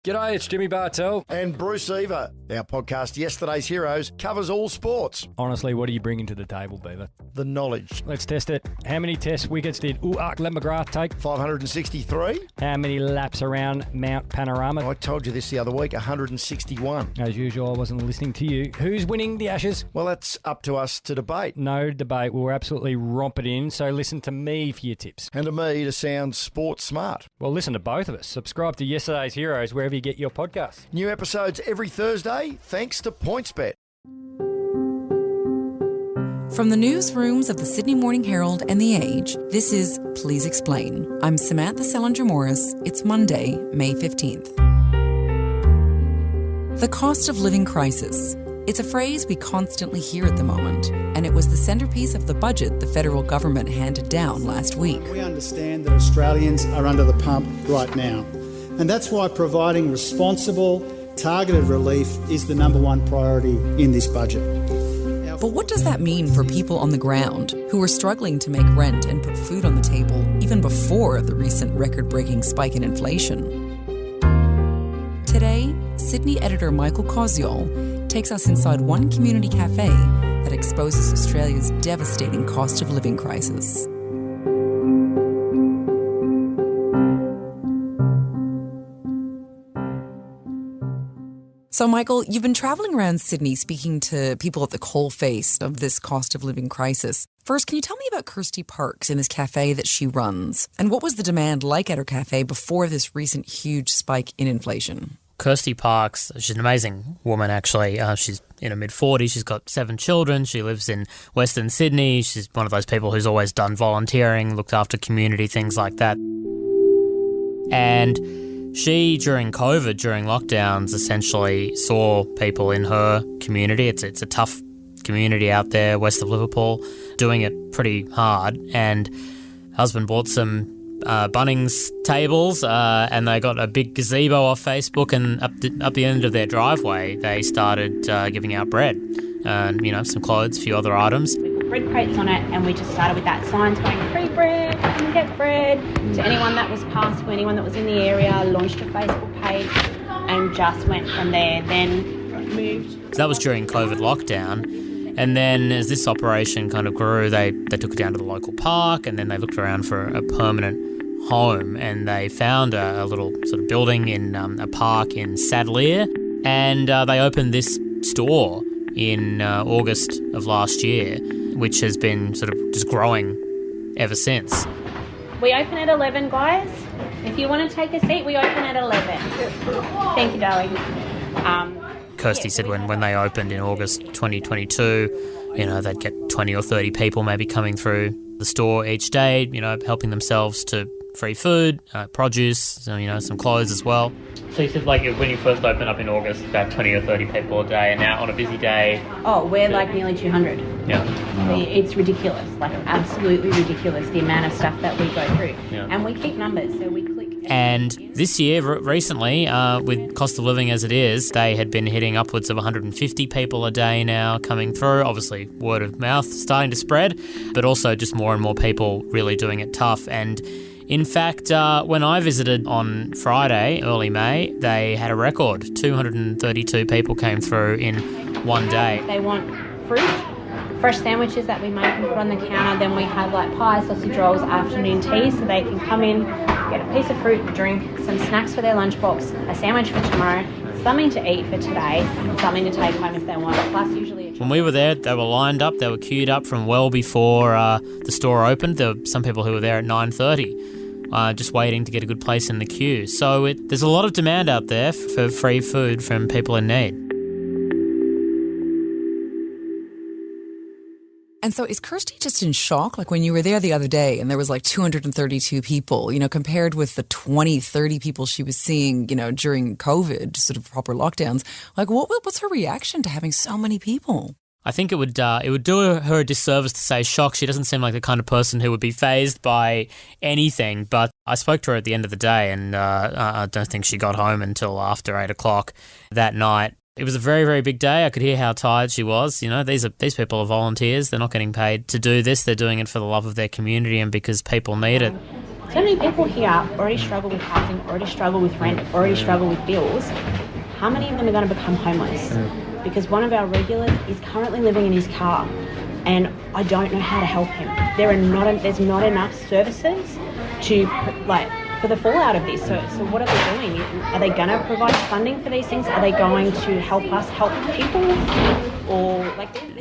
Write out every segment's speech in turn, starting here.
G'day, it's Jimmy Bartell. And Bruce Eva. Our podcast, Yesterday's Heroes, covers all sports. Honestly, what are you bringing to the table, Beaver? The knowledge. Let's test it. How many test wickets did Uak McGrath take? 563. How many laps around Mount Panorama? I told you this the other week, 161. As usual, I wasn't listening to you. Who's winning the Ashes? Well, that's up to us to debate. No debate. We'll absolutely romp it in, so listen to me for your tips. And to me to sound sports smart. Well, listen to both of us. Subscribe to Yesterday's Heroes wherever you get your podcasts. New episodes every Thursday, thanks to PointsBet. From the newsrooms of the Sydney Morning Herald and The Age, this is Please Explain. I'm Samantha Selinger-Morris. It's Monday, May 15th. The cost of living crisis. It's a phrase we constantly hear at the moment, and it was the centrepiece of the budget the federal government handed down last week. We understand that Australians are under the pump right now, and that's why providing responsible, targeted relief is the number one priority in this budget. But what does that mean for people on the ground who are struggling to make rent and put food on the table even before the recent record-breaking spike in inflation? Today, Sydney editor Michael Koziol takes us inside one community cafe that exposes Australia's devastating cost of living crisis. So, Michael, you've been travelling around Sydney speaking to people at the coalface of this cost of living crisis. First, can you tell me about Kirsty Parks in this cafe that she runs? And what was the demand like at her cafe before this recent huge spike in inflation? Kirsty Parks, she's an amazing woman, actually. She's in her mid-40s. She's got 7 children. She lives in Western Sydney. She's one of those people who's always done volunteering, looked after community, things like that. And she, during COVID, during lockdowns, essentially saw people in her community. It's a tough community out there, west of Liverpool, doing it pretty hard. And husband bought some Bunnings tables and they got a big gazebo off Facebook, and up the end of their driveway, they started giving out bread and, some clothes, a few other items. We put bread crates on it, and we just started with that signs going, free bread, come and get bread, to anyone that was passing, anyone that was in the area, launched a Facebook page and just went from there, then moved. So that was during COVID lockdown. And then as this operation kind of grew, they took it down to the local park, and then they looked around for a permanent home, and they found a little sort of building in a park in Sadleir, and they opened this store in August of last year, which has been sort of just growing ever since. We open at 11, guys. If you want to take a seat, we open at 11. Thank you, darling. Kirsty said when they opened in August 2022, they'd get 20 or 30 people maybe coming through the store each day, helping themselves to free food, produce, some clothes as well. So you said when you first opened up in August, about 20 or 30 people a day, and now on a busy day... Oh, we're like nearly 200. Yeah. It's ridiculous, absolutely ridiculous, the amount of stuff that we go through. Yeah. And we keep numbers, so we click... And this year, recently, with cost of living as it is, they had been hitting upwards of 150 people a day now coming through. Obviously, word of mouth starting to spread, but also just more and more people really doing it tough. And in fact, when I visited on Friday, early May, they had a record. 232 people came through in one day. They want fruit, fresh sandwiches that we make and put on the counter. Then we have pie, sausage rolls, afternoon tea, so they can come in, get a piece of fruit, drink, some snacks for their lunchbox, a sandwich for tomorrow, something to eat for today, something to take home if they want, plus usually... When we were there, they were lined up, they were queued up from well before the store opened. There were some people who were there at 9:30, just waiting to get a good place in the queue. So there's a lot of demand out there for free food from people in need. And so is Kirsty just in shock? When you were there the other day and there was 232 people, compared with the 20, 30 people she was seeing, during COVID, sort of proper lockdowns. What's her reaction to having so many people? I think it would do her a disservice to say shock. She doesn't seem like the kind of person who would be fazed by anything. But I spoke to her at the end of the day, and I don't think she got home until after 8 o'clock that night. It was a very, very big day. I could hear how tired she was. These people are volunteers. They're not getting paid to do this. They're doing it for the love of their community and because people need it. So many people here already struggle with housing, already struggle with rent, already struggle with bills. How many of them are going to become homeless? Because one of our regulars is currently living in his car and I don't know how to help him. There's not enough services to, for the fallout of this. So what are they doing? Are they going to provide funding for these things? Are they going to help us help people? Or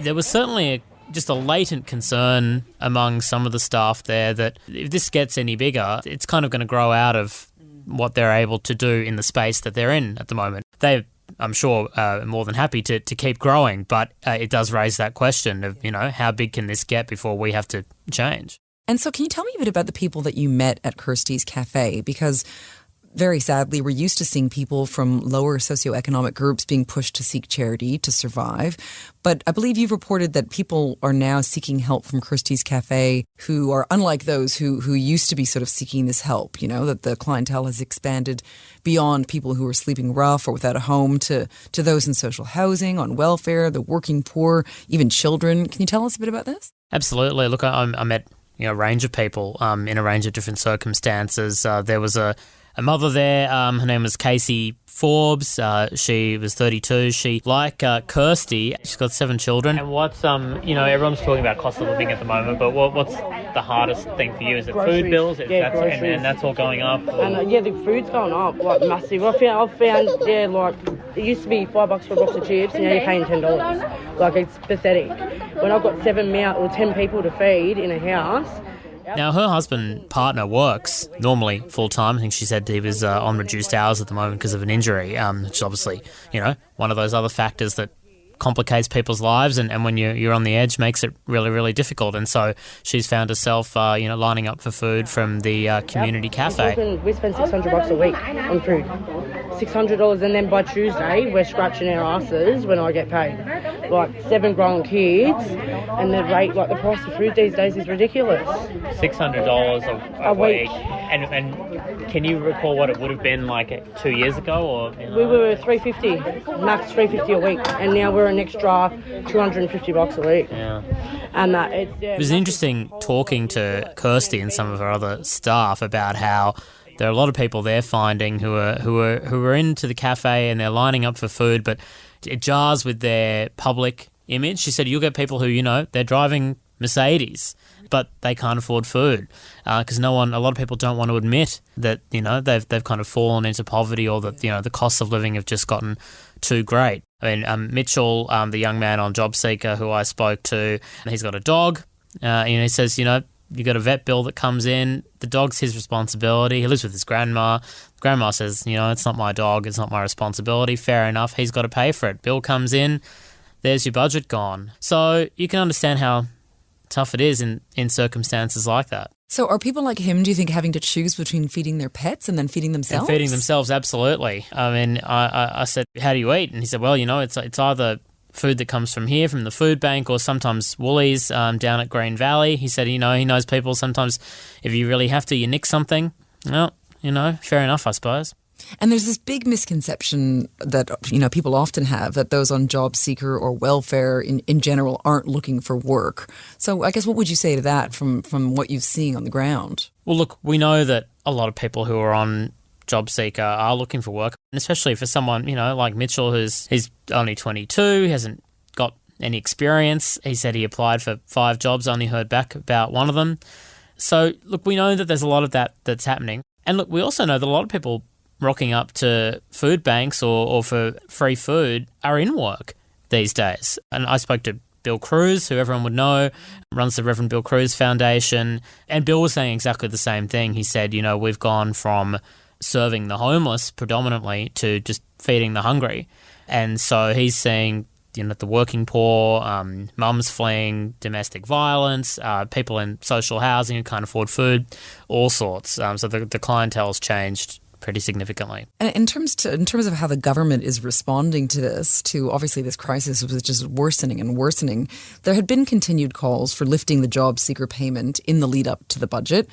there was certainly just a latent concern among some of the staff there that if this gets any bigger, it's kind of going to grow out of what they're able to do in the space that they're in at the moment. They, I'm sure, are more than happy to keep growing, but it does raise that question of, how big can this get before we have to change? And so can you tell me a bit about the people that you met at Kirsty's Cafe? Because very sadly, we're used to seeing people from lower socioeconomic groups being pushed to seek charity to survive. But I believe you've reported that people are now seeking help from Kirsty's Cafe who are unlike those who used to be sort of seeking this help, that the clientele has expanded beyond people who are sleeping rough or without a home to those in social housing, on welfare, the working poor, even children. Can you tell us a bit about this? Absolutely. Look, I met a range of people in a range of different circumstances. There was a mother there, her name was Casey Forbes. She was 32. She, like Kirsty, she's got 7 children. And what's, everyone's talking about cost of living at the moment, but what's the hardest thing for you? Is it groceries. Food bills? Groceries. And that's all going up? And the food's going up, massive. I've found, it used to be $5 for a box of chips, now you're paying $10. It's pathetic. When I've got 10 people to feed in a house. Now, her partner works normally full-time. I think she said he was on reduced hours at the moment because of an injury, which is obviously, one of those other factors that complicates people's lives and when you're on the edge makes it really, really difficult. And so she's found herself, lining up for food from the community cafe. We spend $600 a week on food. $600, and then by Tuesday we're scratching our asses when I get paid. 7 grown kids, and the rate, the price of food these days is ridiculous. $600 a week. And can you recall what it would have been 2 years ago? Or we were $350, max $350 a week, and now we're an extra $250 a week. Yeah. And it was interesting talking to Kirsty and some of her other staff about how there are a lot of people they're finding who are into the cafe and they're lining up for food, but it jars with their public image. She said you'll get people who, they're driving Mercedes, but they can't afford food because a lot of people don't want to admit that, they've kind of fallen into poverty or that, the costs of living have just gotten too great. I mean, Mitchell, the young man on JobSeeker who I spoke to, he's got a dog. He says, you got a vet bill that comes in. The dog's his responsibility. He lives with his grandma. Grandma says, it's not my dog. It's not my responsibility. Fair enough. He's got to pay for it. Bill comes in. There's your budget gone. So you can understand how tough it is in circumstances like that. So are people like him, do you think, having to choose between feeding their pets and then feeding themselves? And feeding themselves, absolutely. I mean, I said, how do you eat? And he said, well, it's either food that comes from here, from the food bank, or sometimes Woolies down at Green Valley. He said, he knows people sometimes if you really have to, you nick something. Well, fair enough, I suppose. And there's this big misconception that, people often have that those on job seeker or welfare in general aren't looking for work. So I guess what would you say to that from what you've seen on the ground? Well, look, we know that a lot of people who are on job seeker are looking for work, and especially for someone, like Mitchell, he's only 22, he hasn't got any experience. He said he applied for 5 jobs, only heard back about one of them. So, look, we know that there's a lot of that's happening. And look, we also know that a lot of people rocking up to food banks or for free food are in work these days. And I spoke to Bill Cruz, who everyone would know, runs the Reverend Bill Cruz Foundation, and Bill was saying exactly the same thing. He said, we've gone from serving the homeless predominantly to just feeding the hungry. And so he's saying, the working poor, mums fleeing domestic violence, people in social housing who can't afford food, all sorts. So the clientele's changed pretty significantly. And in terms of how the government is responding to this, to obviously this crisis was just worsening and worsening, there had been continued calls for lifting the job seeker payment in the lead up to the budget.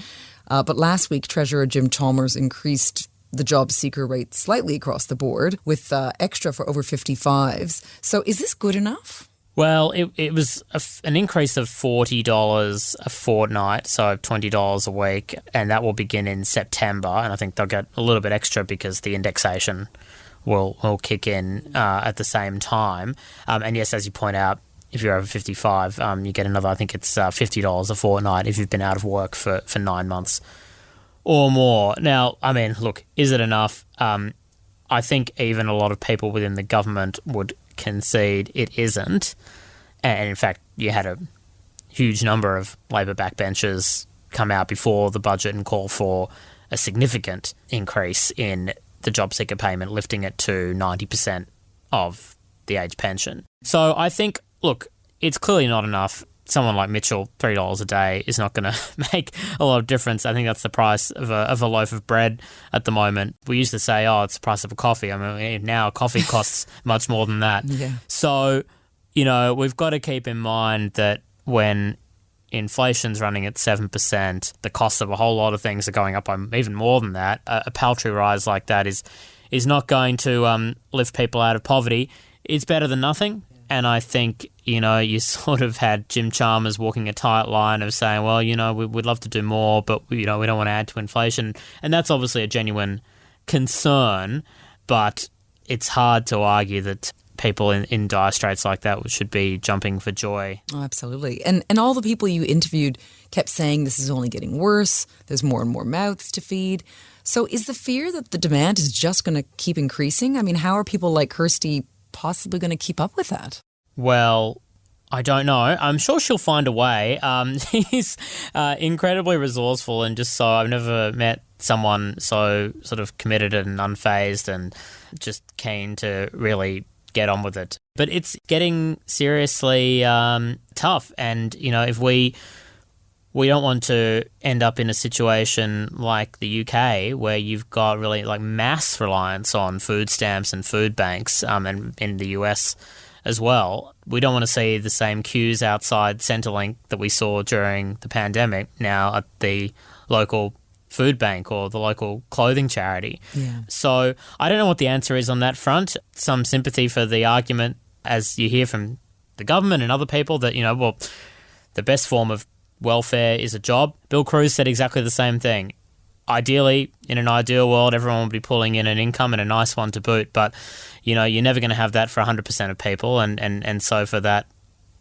But last week, Treasurer Jim Chalmers increased the job seeker rate slightly across the board with extra for over 55s. So is this good enough? Well, it was an increase of $40 a fortnight, so $20 a week, and that will begin in September. And I think they'll get a little bit extra because the indexation will kick in at the same time. And yes, as you point out, if you're over 55, you get another, I think it's $50 a fortnight if you've been out of work for 9 months or more. Now, I mean, look, is it enough? I think even a lot of people within the government would concede it isn't. And in fact, you had a huge number of Labor backbenchers come out before the budget and call for a significant increase in the job seeker payment, lifting it to 90% of the age pension. So I think, look, it's clearly not enough. Someone like Mitchell, $3 a day is not going to make a lot of difference. I think that's the price of a loaf of bread at the moment. We used to say, oh, it's the price of a coffee. I mean, now coffee costs much more than that. Yeah. So, you know, we've got to keep in mind that when inflation's running at 7%, the cost of a whole lot of things are going up by even more than that. A paltry rise like that is not going to lift people out of poverty. It's better than nothing. And I think, you know, you sort of had Jim Chalmers walking a tight line of saying, well, you know, we'd love to do more, but, you know, we don't want to add to inflation. And that's obviously a genuine concern, but it's hard to argue that people in dire straits like that should be jumping for joy. Oh, absolutely. And all the people you interviewed kept saying this is only getting worse. There's more and more mouths to feed. So is the fear that the demand is just going to keep increasing? I mean, how are people like Kirsty possibly going to keep up with that? Well, I don't know. I'm sure she'll find a way. She's incredibly resourceful, and just so I've never met someone so sort of committed and unfazed and just keen to really get on with it. But it's getting seriously tough, and you know, if we don't want to end up in a situation like the UK where you've got really like mass reliance on food stamps and food banks, and in the US as well. We don't want to see the same queues outside Centrelink that we saw during the pandemic now at the local food bank or the local clothing charity. Yeah. So I don't know what the answer is on that front. Some sympathy for the argument, as you hear from the government and other people, that, you know, well, the best form of welfare is a job. Bill Cruz said exactly the same thing. Ideally, in an ideal world, everyone would be pulling in an income and a nice one to boot. But, you know, you're never going to have that for 100% of people. And so for that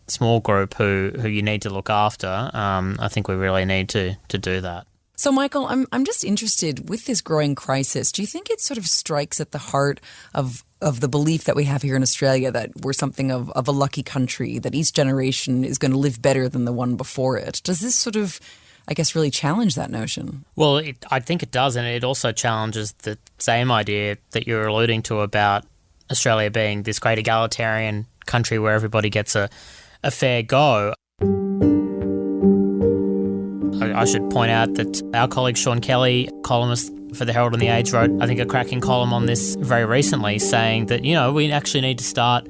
small group who you need to look after, I think we really need to do that. So, Michael, I'm just interested, with this growing crisis, do you think it sort of strikes at the heart of the belief that we have here in Australia that we're something of a lucky country, that each generation is going to live better than the one before it? Does this sort of, I guess, really challenge that notion? Well, I think it does, and it also challenges the same idea that you're alluding to about Australia being this great egalitarian country where everybody gets a fair go. I should point out that our colleague Sean Kelly, columnist for the Herald and the Age, wrote, I think, a cracking column on this very recently, saying that, you know, we actually need to start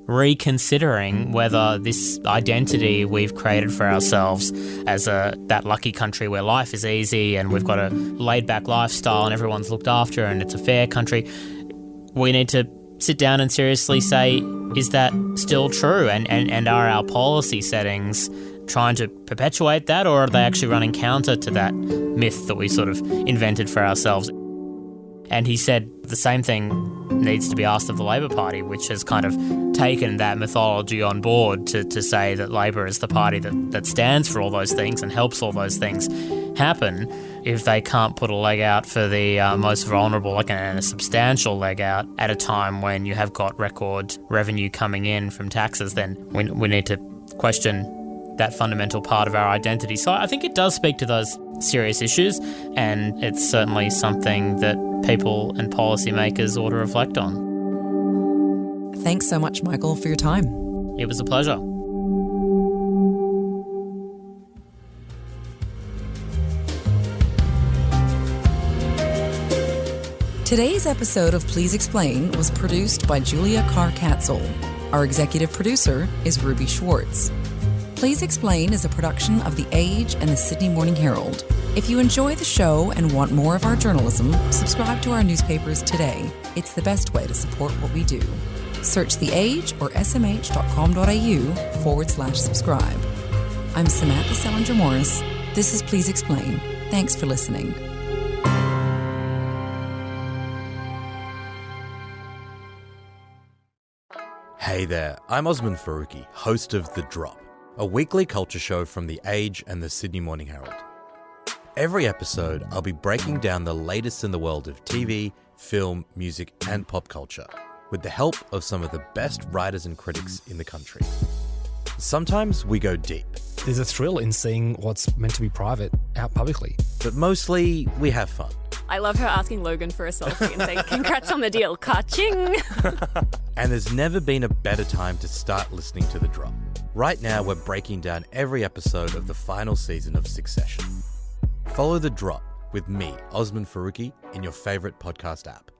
reconsidering whether this identity we've created for ourselves as that lucky country where life is easy and we've got a laid-back lifestyle and everyone's looked after and it's a fair country, we need to sit down and seriously say, is that still true? And are our policy settings trying to perpetuate that, or are they actually running counter to that myth that we sort of invented for ourselves? And he said the same thing needs to be asked of the Labor Party, which has kind of taken that mythology on board to say that Labor is the party that stands for all those things and helps all those things happen. If they can't put a leg out for the most vulnerable, and a substantial leg out at a time when you have got record revenue coming in from taxes, then we need to question that fundamental part of our identity. So I think it does speak to those serious issues, and it's certainly something that people and policymakers ought to reflect on. Thanks so much, Michael, for your time. It was a pleasure. Today's episode of Please Explain was produced by Julia Carr-Katzel. Our executive producer is Ruby Schwartz. Please Explain is a production of The Age and the Sydney Morning Herald. If you enjoy the show and want more of our journalism, subscribe to our newspapers today. It's the best way to support what we do. Search The Age or smh.com.au/subscribe. I'm Samantha Selinger-Morris. This is Please Explain. Thanks for listening. Hey there, I'm Osman Faruqi, host of The Drop, a weekly culture show from The Age and the Sydney Morning Herald. Every episode, I'll be breaking down the latest in the world of TV, film, music, and pop culture, with the help of some of the best writers and critics in the country. Sometimes we go deep. There's a thrill in seeing what's meant to be private out publicly. But mostly, we have fun. I love her asking Logan for a selfie and saying, congrats on the deal, ka-ching! And there's never been a better time to start listening to The Drop. Right now, we're breaking down every episode of the final season of Succession. Follow The Drop with me, Osman Faruqi, in your favourite podcast app.